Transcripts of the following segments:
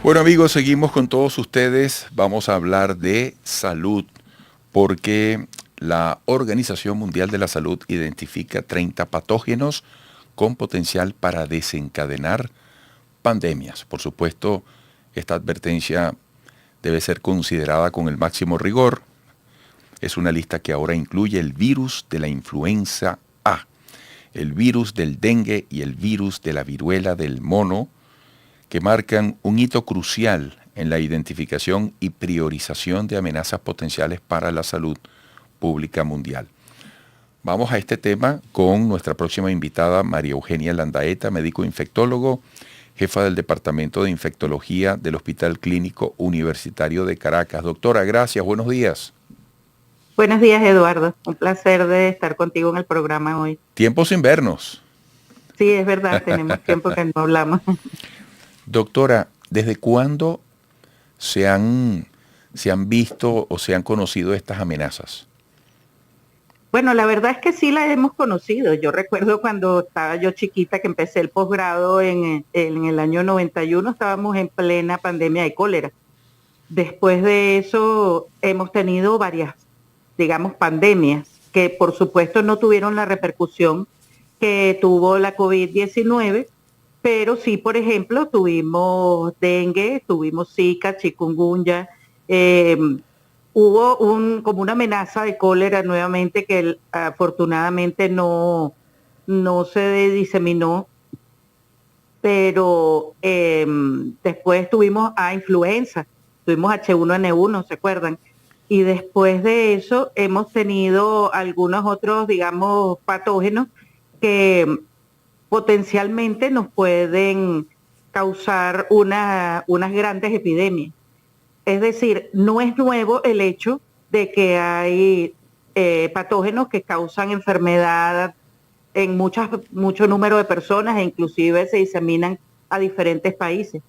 Bueno amigos, seguimos con todos ustedes. Vamos a hablar de salud porque la Organización Mundial de la Salud identifica 30 patógenos con potencial para desencadenar pandemias. Por supuesto, esta advertencia debe ser considerada con el máximo rigor. Es una lista que ahora incluye el virus de la influenza A, el virus del dengue y el virus de la viruela del mono, que marcan un hito crucial en la identificación y priorización de amenazas potenciales para la salud pública mundial. Vamos a este tema con nuestra próxima invitada, María Eugenia Landaeta, médico infectólogo, jefa del Departamento de Infectología del Hospital Clínico Universitario de Caracas. Doctora, gracias, buenos días. Buenos días, Eduardo. Un placer de estar contigo en el programa hoy. Tiempo sin vernos. Sí, es verdad, tenemos tiempo que no hablamos. Doctora, ¿desde cuándo se han visto o se han conocido estas amenazas? Bueno, la verdad es que sí las hemos conocido. Yo recuerdo cuando estaba yo chiquita que empecé el posgrado en el año 91, estábamos en plena pandemia de cólera. Después de eso hemos tenido varias, digamos, pandemias que por supuesto no tuvieron la repercusión que tuvo la COVID-19, pero sí, por ejemplo, tuvimos dengue, tuvimos Zika, chikungunya, hubo como una amenaza de cólera nuevamente que afortunadamente no se diseminó, pero después tuvimos influenza, tuvimos H1N1, ¿se acuerdan? Y después de eso hemos tenido algunos otros, digamos, patógenos que potencialmente nos pueden causar unas grandes epidemias. Es decir, no es nuevo el hecho de que hay patógenos que causan enfermedad en mucho número de personas e inclusive se diseminan a diferentes países.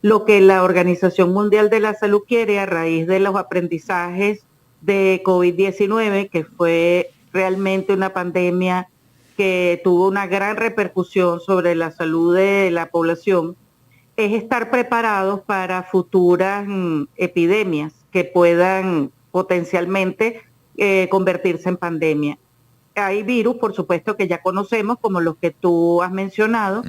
Lo que la Organización Mundial de la Salud quiere a raíz de los aprendizajes de COVID-19, que fue realmente una pandemia que tuvo una gran repercusión sobre la salud de la población, es estar preparados para futuras epidemias que puedan potencialmente convertirse en pandemia. Hay virus, por supuesto, que ya conocemos, como los que tú has mencionado,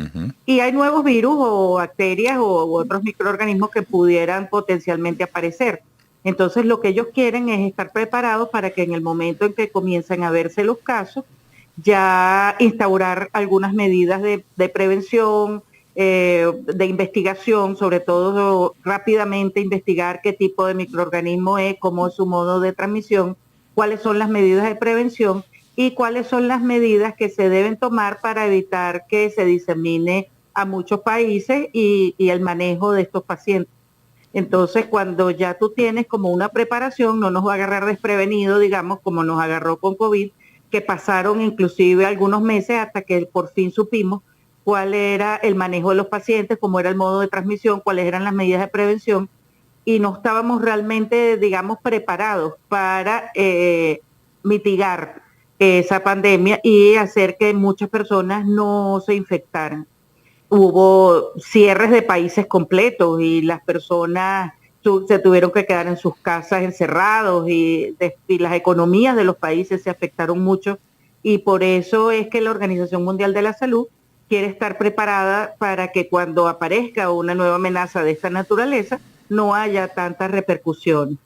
y hay nuevos virus o bacterias u otros microorganismos que pudieran potencialmente aparecer. Entonces, lo que ellos quieren es estar preparados para que en el momento en que comiencen a verse los casos, ya instaurar algunas medidas de prevención, de investigación, sobre todo rápidamente investigar qué tipo de microorganismo es, cómo es su modo de transmisión, cuáles son las medidas de prevención y cuáles son las medidas que se deben tomar para evitar que se disemine a muchos países y el manejo de estos pacientes. Entonces, cuando ya tú tienes como una preparación, no nos va a agarrar desprevenido, digamos, como nos agarró con COVID, que pasaron inclusive algunos meses hasta que por fin supimos cuál era el manejo de los pacientes, cómo era el modo de transmisión, cuáles eran las medidas de prevención, y no estábamos realmente, digamos, preparados para mitigar esa pandemia y hacer que muchas personas no se infectaran. Hubo cierres de países completos y las personas se tuvieron que quedar en sus casas encerrados y las economías de los países se afectaron mucho y por eso es que la Organización Mundial de la Salud quiere estar preparada para que cuando aparezca una nueva amenaza de esta naturaleza no haya tanta repercusión.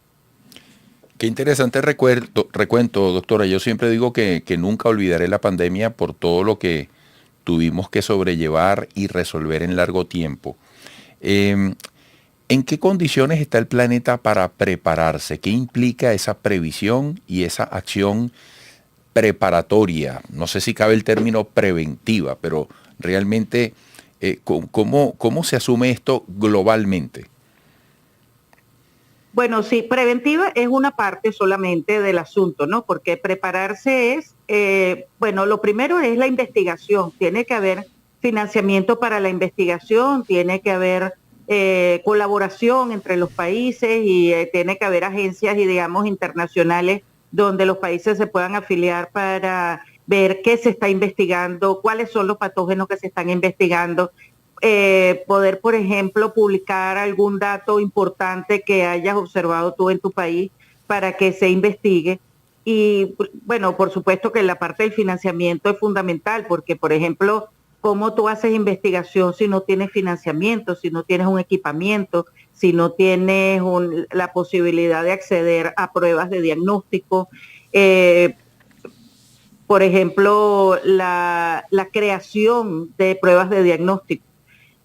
Qué interesante recuento, doctora. Yo siempre digo que nunca olvidaré la pandemia por todo lo que tuvimos que sobrellevar y resolver en largo tiempo. ¿En qué condiciones está el planeta para prepararse? ¿Qué implica esa previsión y esa acción preparatoria? No sé si cabe el término preventiva, pero realmente, ¿cómo se asume esto globalmente? Bueno, sí, preventiva es una parte solamente del asunto, ¿no? Porque prepararse es, bueno, lo primero es la investigación. Tiene que haber financiamiento para la investigación, tiene que haber colaboración entre los países y tiene que haber agencias y digamos internacionales donde los países se puedan afiliar para ver qué se está investigando, cuáles son los patógenos que se están investigando, poder, por ejemplo, publicar algún dato importante que hayas observado tú en tu país para que se investigue. Y bueno, por supuesto que la parte del financiamiento es fundamental, porque, por ejemplo, ¿cómo tú haces investigación si no tienes financiamiento, si no tienes un equipamiento, si no tienes la posibilidad de acceder a pruebas de diagnóstico? Eh, por ejemplo, la creación de pruebas de diagnóstico.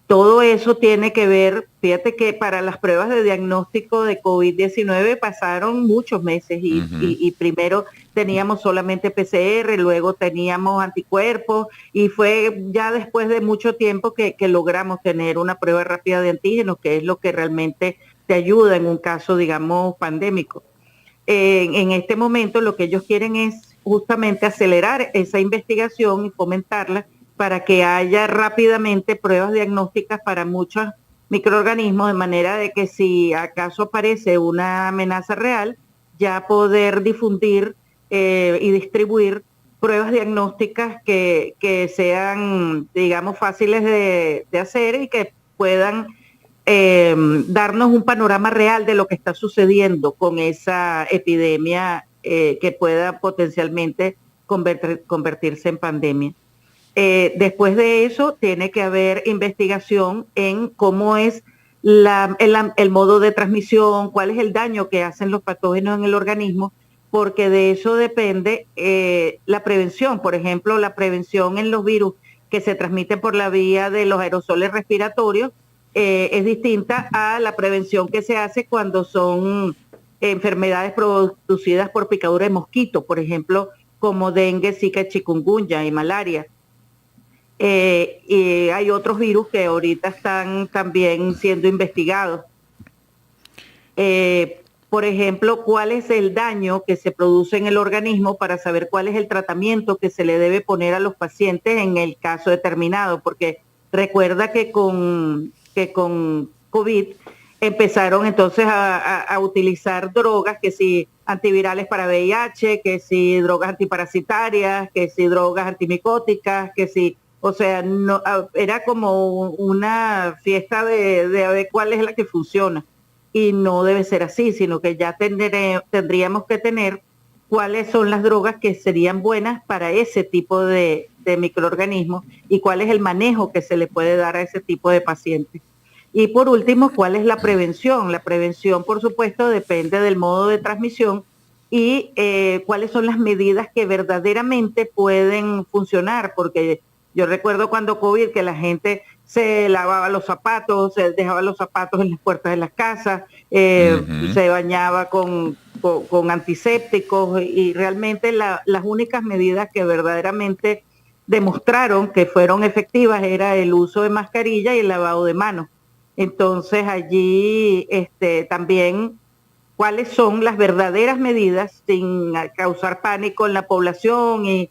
Todo eso tiene que ver, fíjate que para las pruebas de diagnóstico de COVID-19 pasaron muchos meses y primero teníamos solamente PCR, luego teníamos anticuerpos y fue ya después de mucho tiempo que logramos tener una prueba rápida de antígenos, que es lo que realmente te ayuda en un caso, digamos, pandémico. En este momento lo que ellos quieren es justamente acelerar esa investigación y fomentarla para que haya rápidamente pruebas diagnósticas para muchos microorganismos, de manera de que si acaso aparece una amenaza real, ya poder difundir y distribuir pruebas diagnósticas que sean, digamos, fáciles de hacer y que puedan darnos un panorama real de lo que está sucediendo con esa epidemia que pueda potencialmente convertirse en pandemia. Después de eso, tiene que haber investigación en cómo es el modo de transmisión, cuál es el daño que hacen los patógenos en el organismo, porque de eso depende la prevención. Por ejemplo, la prevención en los virus que se transmiten por la vía de los aerosoles respiratorios es distinta a la prevención que se hace cuando son enfermedades producidas por picadura de mosquito, por ejemplo, como dengue, zika, chikungunya y malaria. Y hay otros virus que ahorita están también siendo investigados. Por ejemplo, cuál es el daño que se produce en el organismo para saber cuál es el tratamiento que se le debe poner a los pacientes en el caso determinado, porque recuerda que con COVID empezaron entonces a utilizar drogas, que si antivirales para VIH, que si drogas antiparasitarias, que si drogas antimicóticas, que si... O sea, no, era como una fiesta de ver cuál es la que funciona. Y no debe ser así, sino que ya tendríamos que tener cuáles son las drogas que serían buenas para ese tipo de microorganismos y cuál es el manejo que se le puede dar a ese tipo de pacientes. Y por último, ¿cuál es la prevención? La prevención, por supuesto, depende del modo de transmisión y cuáles son las medidas que verdaderamente pueden funcionar, porque yo recuerdo cuando COVID que la gente se lavaba los zapatos, se dejaba los zapatos en las puertas de las casas, se bañaba con antisépticos y realmente las únicas medidas que verdaderamente demostraron que fueron efectivas era el uso de mascarilla y el lavado de manos. Entonces allí también cuáles son las verdaderas medidas sin causar pánico en la población y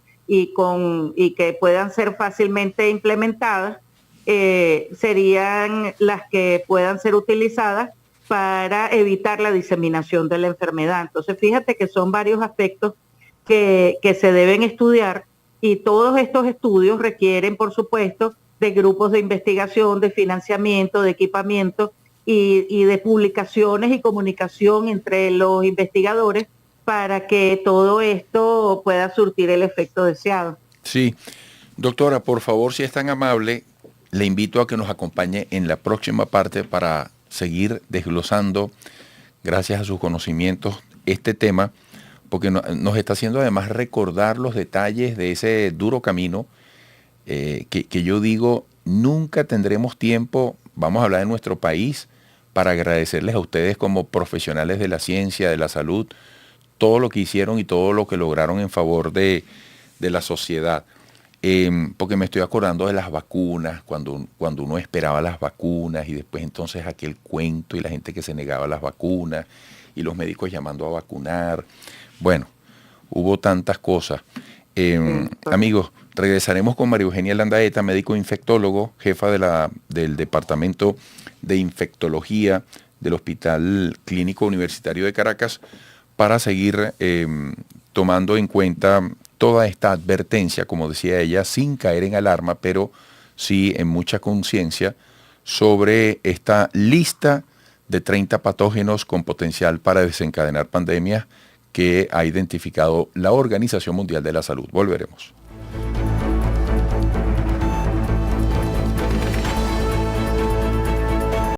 que puedan ser fácilmente implementadas, serían las que puedan ser utilizadas para evitar la diseminación de la enfermedad. Entonces, fíjate que son varios aspectos que se deben estudiar y todos estos estudios requieren, por supuesto, de grupos de investigación, de financiamiento, de equipamiento y de publicaciones y comunicación entre los investigadores para que todo esto pueda surtir el efecto deseado. Sí. Doctora, por favor, si es tan amable, le invito a que nos acompañe en la próxima parte para seguir desglosando, gracias a sus conocimientos, este tema, porque nos está haciendo además recordar los detalles de ese duro camino que yo digo, nunca tendremos tiempo, vamos a hablar de nuestro país, para agradecerles a ustedes como profesionales de la ciencia, de la salud, todo lo que hicieron y todo lo que lograron en favor de la sociedad. Porque me estoy acordando de las vacunas, cuando uno esperaba las vacunas y después entonces aquel cuento y la gente que se negaba a las vacunas y los médicos llamando a vacunar. Bueno, hubo tantas cosas. Amigos, regresaremos con María Eugenia Landaeta, médico infectólogo, jefa del Departamento de Infectología del Hospital Clínico Universitario de Caracas, para seguir tomando en cuenta toda esta advertencia, como decía ella, sin caer en alarma, pero sí en mucha conciencia sobre esta lista de 30 patógenos con potencial para desencadenar pandemias que ha identificado la Organización Mundial de la Salud. Volveremos.